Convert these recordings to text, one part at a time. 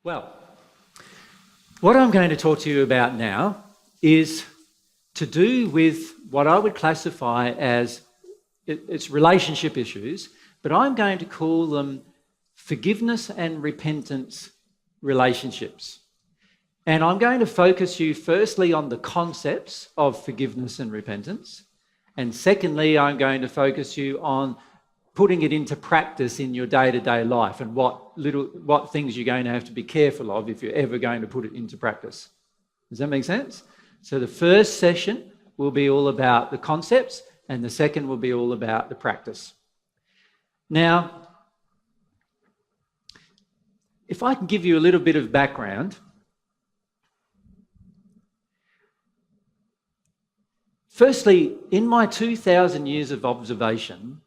Well, what I'm going to talk to you about now is to do with what I would classify as it's relationship issues, but I'm going to call them forgiveness and repentance relationships. And I'm going to focus you firstly on the concepts of forgiveness and repentance. And secondly, I'm going to focus you on putting it into practice in your day-to-day life and what things you're going to have to be careful of if you're ever going to put it into practice. Does that make sense? So the first session will be all about the concepts and the second will be all about the practice. Now, if I can give you a little bit of background. Firstly, in my 2,000 years of observation,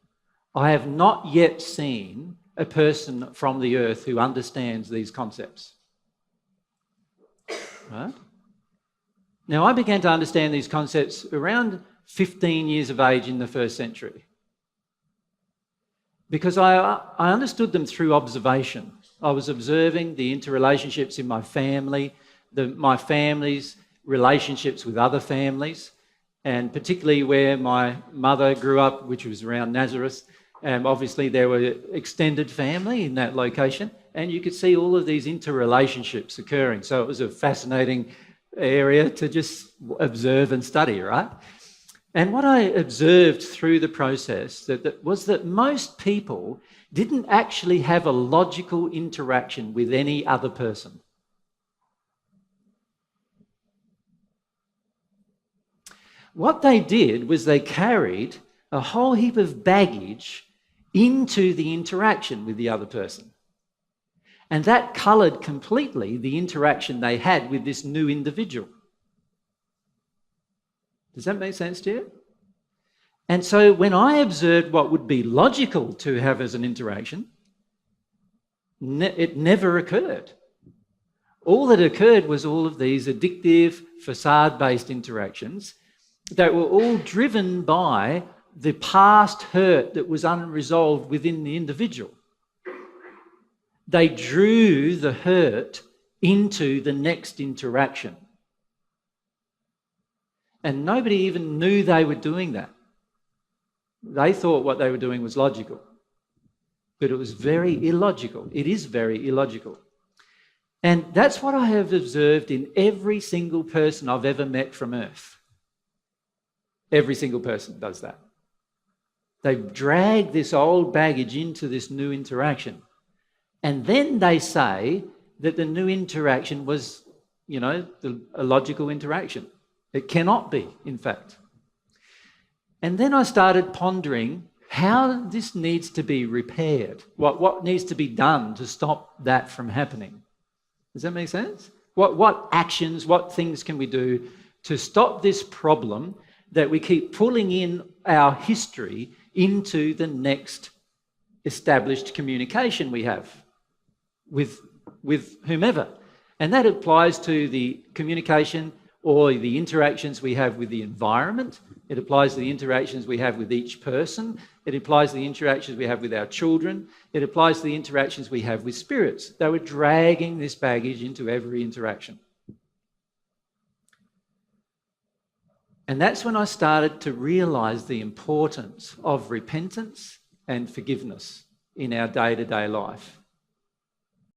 I have not yet seen a person from the earth who understands these concepts. Right? Now, I began to understand these concepts around 15 years of age in the first century because I understood them through observation. I was observing the interrelationships in my family, my family's relationships with other families, and particularly where my mother grew up, which was around Nazareth. Obviously, there were extended family in that location, and you could see all of these interrelationships occurring. So it was a fascinating area to just observe and study, right? And what I observed through the process was that most people didn't actually have a logical interaction with any other person. What they did was they carried a whole heap of baggage into the interaction with the other person. And that coloured completely the interaction they had with this new individual. Does that make sense to you? And so when I observed what would be logical to have as an interaction, it never occurred. All that occurred was all of these addictive, facade-based interactions that were all driven by the past hurt that was unresolved within the individual. They drew the hurt into the next interaction. And nobody even knew they were doing that. They thought what they were doing was logical. But it was very illogical. It is very illogical. And that's what I have observed in every single person I've ever met from Earth. Every single person does that. They drag this old baggage into this new interaction. And then they say that the new interaction was, a logical interaction. It cannot be, in fact. And then I started pondering how this needs to be repaired. What needs to be done to stop that from happening? Does that make sense? What actions, what things can we do to stop this problem that we keep pulling in our history into the next established communication we have with whomever? And that applies to the communication or the interactions we have with the environment. It applies to the interactions we have with each person. It applies to the interactions we have with our children. It applies to the interactions we have with spirits. They were dragging this baggage into every interaction. And that's when I started to realise the importance of repentance and forgiveness in our day-to-day life.